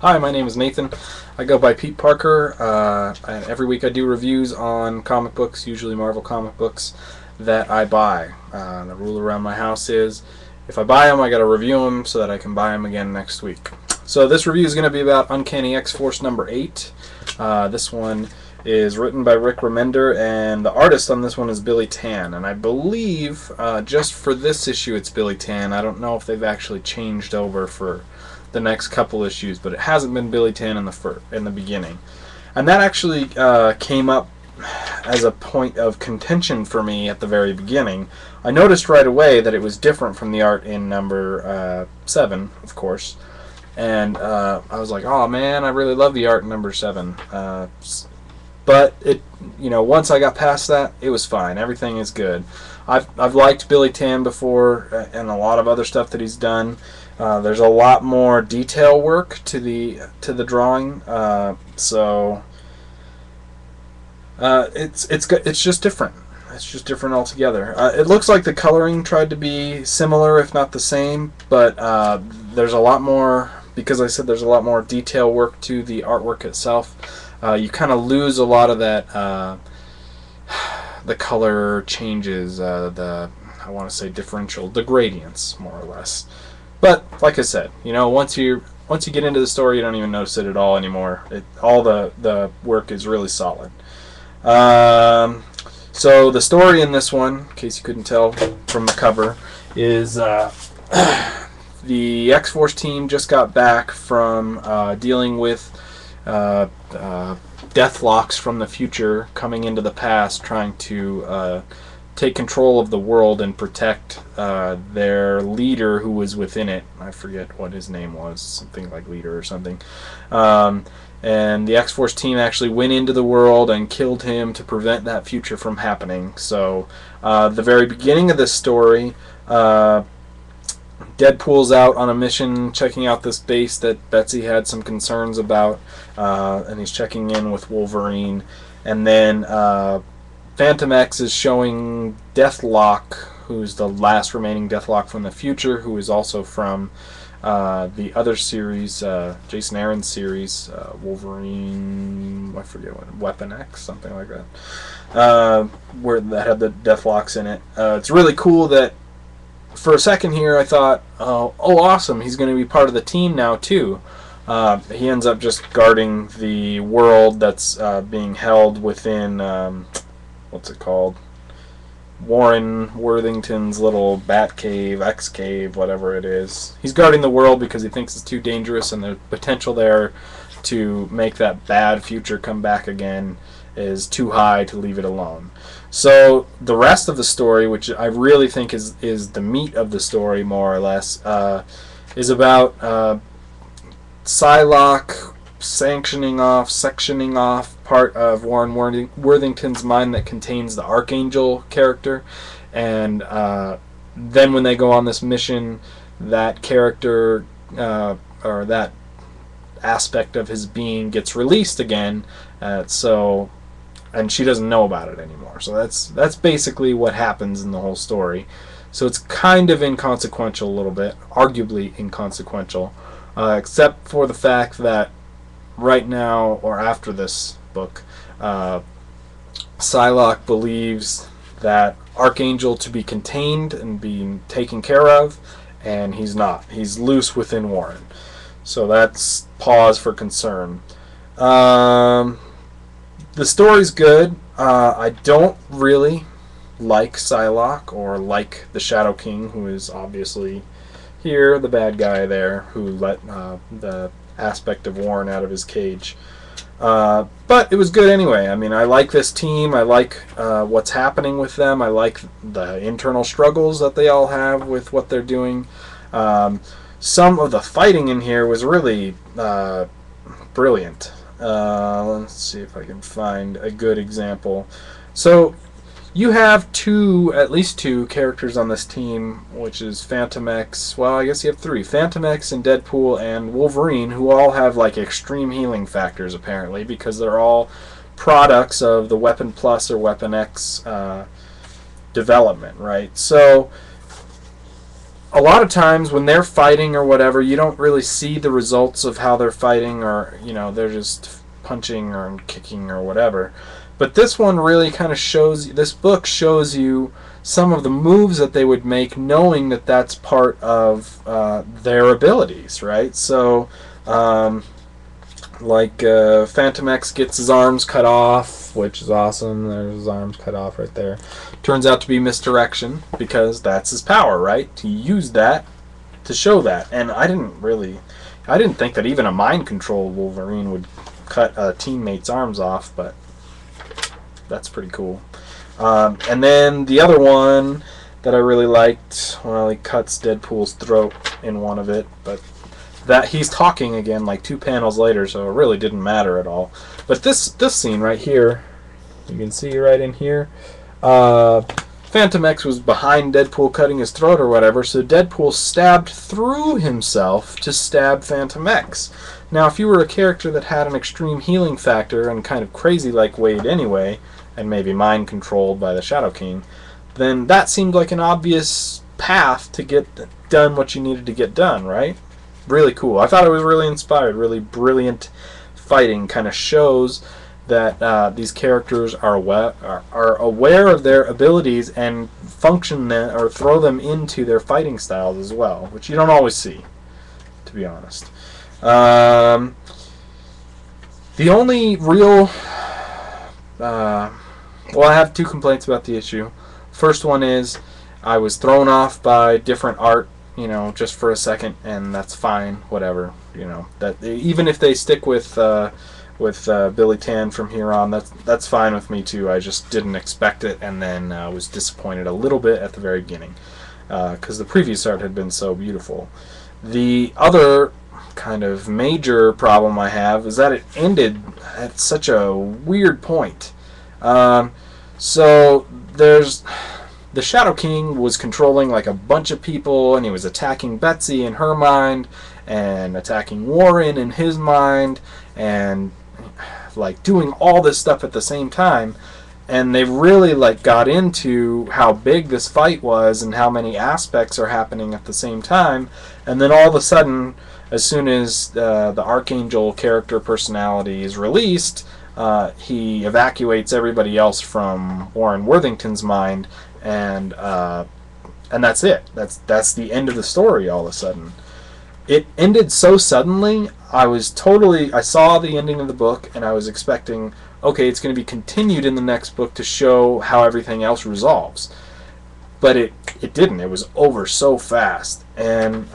Hi, my name is Nathan. I go by Peteparker. And every week I do reviews on comic books, usually Marvel comic books, that I buy. The rule around my house is if I buy them, I got to review them so that I can buy them again next week. So this review is going to be about Uncanny X-Force number 8. This one is written by Rick Remender, and the artist on this one is Billy Tan. And I believe just for this issue it's Billy Tan. I don't know if they've actually changed over for the next couple issues, but it hasn't been Billy Tan in the beginning. And that actually came up as a point of contention for me at the very beginning. I noticed right away that it was different from the art in number 7, of course. And I was like, oh man, I really love the art in number 7. But once I got past that, it was fine. Everything is good. I've liked Billy Tan before, and a lot of other stuff that he's done. There's a lot more detail work to the drawing, so it's just different. It's just different altogether. It looks like the coloring tried to be similar, if not the same, but there's a lot more, because I said there's a lot more detail work to the artwork itself. You kind of lose a lot of that, the color changes, I want to say the gradients, more or less. But like I said, once you get into the story, you don't even notice it at all anymore. All the work is really solid. So the story in this one, in case you couldn't tell from the cover, is the X-Force team just got back from dealing with Deathlocks from the future coming into the past, trying to take control of the world and protect their leader who was within it. I forget what his name was, something like leader or something. And the X-Force team actually went into the world and killed him to prevent that future from happening. So the very beginning of this story, Deadpool's out on a mission checking out this base that Betsy had some concerns about, and he's checking in with Wolverine. And then Phantom X is showing Deathlock, who's the last remaining Deathlock from the future, who is also from the other series, Jason Aaron's series, Wolverine, I forget what, Weapon X, something like that, where that had the Deathlocks in it. It's really cool that for a second here I thought, oh awesome, he's going to be part of the team now too. He ends up just guarding the world that's being held within, what's it called? Warren Worthington's little bat cave, X cave, whatever it is. He's guarding the world because he thinks it's too dangerous, and the potential there to make that bad future come back again is too high to leave it alone. So the rest of the story, which I really think is the meat of the story, more or less, is about Psylocke sectioning off part of Warren Worthington's mind that contains the Archangel character, and then when they go on this mission, that character or that aspect of his being gets released again, and she doesn't know about it anymore. So that's basically what happens in the whole story. So it's kind of inconsequential a little bit, arguably inconsequential, except for the fact that right now, or after this book, Psylocke believes that Archangel to be contained and being taken care of, and he's not. He's loose within Warren. So that's pause for concern. The story's good. I don't really like Psylocke or like the Shadow King, who is obviously here, the bad guy there, who let the aspect of Warren out of his cage. But it was good anyway. I mean, I like this team. I like what's happening with them. I like the internal struggles that they all have with what they're doing. Some of the fighting in here was really brilliant. Let's see if I can find a good example. So you have at least two characters on this team, which is Phantom X. Well, I guess you have 3. Phantom X and Deadpool and Wolverine, who all have like extreme healing factors apparently, because they're all products of the Weapon Plus or Weapon X development, right? So a lot of times when they're fighting or whatever, you don't really see the results of how they're fighting, or they're just punching or kicking or whatever. But this one really kind of shows, this book shows you some of the moves that they would make, knowing that that's part of their abilities, right? So, Phantom X gets his arms cut off, which is awesome. There's his arms cut off right there. Turns out to be misdirection, because that's his power, right? He used that to show that. And I didn't think that even a mind control Wolverine would cut a teammate's arms off, but that's pretty cool. And then the other one that I really liked, well, he cuts Deadpool's throat in one of it, but that he's talking again like 2 panels later, so it really didn't matter at all. But this scene right here, you can see right in here, Phantom X was behind Deadpool cutting his throat or whatever, so Deadpool stabbed through himself to stab Phantom X. Now, if you were a character that had an extreme healing factor and kind of crazy like Wade anyway, and maybe mind controlled by the Shadow King, then that seemed like an obvious path to get done what you needed to get done, right? Really cool. I thought it was really inspired, really brilliant fighting. Kind of shows that these characters are aware of their abilities and function them, or throw them into their fighting styles as well, which you don't always see, to be honest. The only real well, I have 2 complaints about the issue. First one is I was thrown off by different art, just for a second, and that's fine, whatever. That even if they stick with Billy Tan from here on, that's fine with me too. I just didn't expect it, and then was disappointed a little bit at the very beginning, because the previous art had been so beautiful. The other kind of major problem I have is that it ended at such a weird point. So there's the Shadow King was controlling like a bunch of people, and he was attacking Betsy in her mind, and attacking Warren in his mind, and like doing all this stuff at the same time. And they really like got into how big this fight was and how many aspects are happening at the same time. And then all of a sudden, as soon as the Archangel character personality is released, he evacuates everybody else from Warren Worthington's mind, and that's it. That's the end of the story. All of a sudden, it ended so suddenly. I saw the ending of the book, and I was expecting, okay, it's going to be continued in the next book to show how everything else resolves. But it didn't. It was over so fast. And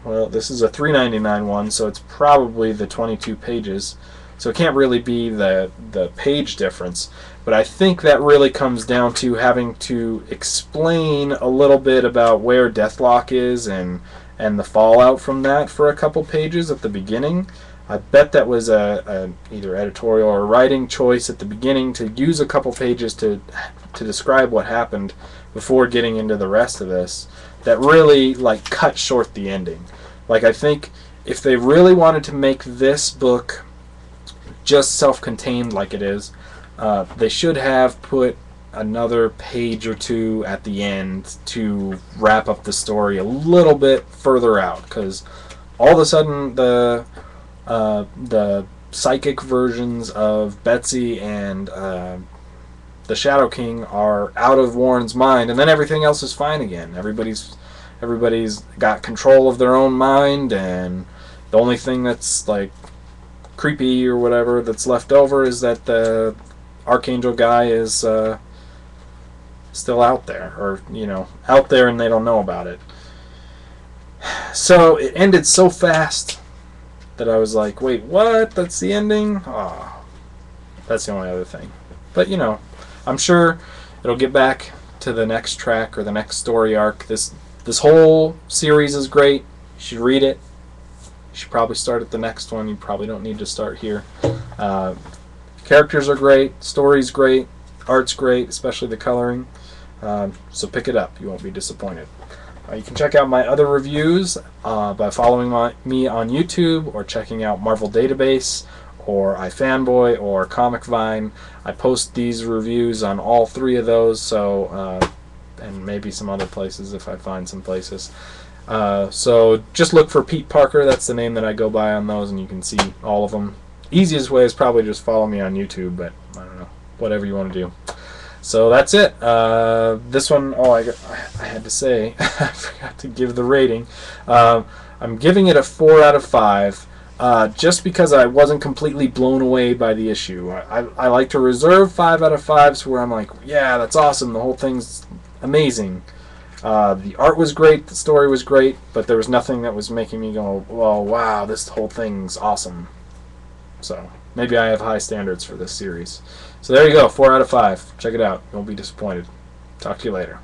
well, this is a $3.99 one, so it's probably the 22 pages. So it can't really be the page difference. But I think that really comes down to having to explain a little bit about where Deathlock is and the fallout from that for a couple pages at the beginning. I bet that was a either editorial or writing choice at the beginning to use a couple pages to describe what happened before getting into the rest of this. That really like cut short the ending. Like, I think if they really wanted to make this book just self-contained like it is, they should have put another page or 2 at the end to wrap up the story a little bit further out, because all of a sudden the psychic versions of Betsy and the Shadow King are out of Warren's mind, and then everything else is fine again. Everybody's got control of their own mind, and the only thing that's like creepy or whatever that's left over is that the Archangel guy is still out there, or out there, and they don't know about it. So it ended so fast that I was like, wait, what? That's the ending? Oh, that's the only other thing. But I'm sure it'll get back to the next track or the next story arc. This whole series is great. You should read it. You should probably start at the next one. You probably don't need to start here. Characters are great. Story's great. Art's great, especially the coloring. So pick it up. You won't be disappointed. You can check out my other reviews by following me on YouTube, or checking out Marvel Database, or iFanboy, or Comic Vine. I post these reviews on all 3 of those, so and maybe some other places if I find some places. So just look for Peteparker. That's the name that I go by on those, and you can see all of them. Easiest way is probably just follow me on YouTube, but I don't know, whatever you want to do. So that's it. This one, I had to say, I forgot to give the rating. I'm giving it a 4 out of 5. Just because I wasn't completely blown away by the issue. I like to reserve 5 out of 5s where I'm like, yeah, that's awesome, the whole thing's amazing. The art was great, the story was great, but there was nothing that was making me go, oh, wow, this whole thing's awesome. So maybe I have high standards for this series. So there you go, 4 out of 5. Check it out. You won't be disappointed. Talk to you later.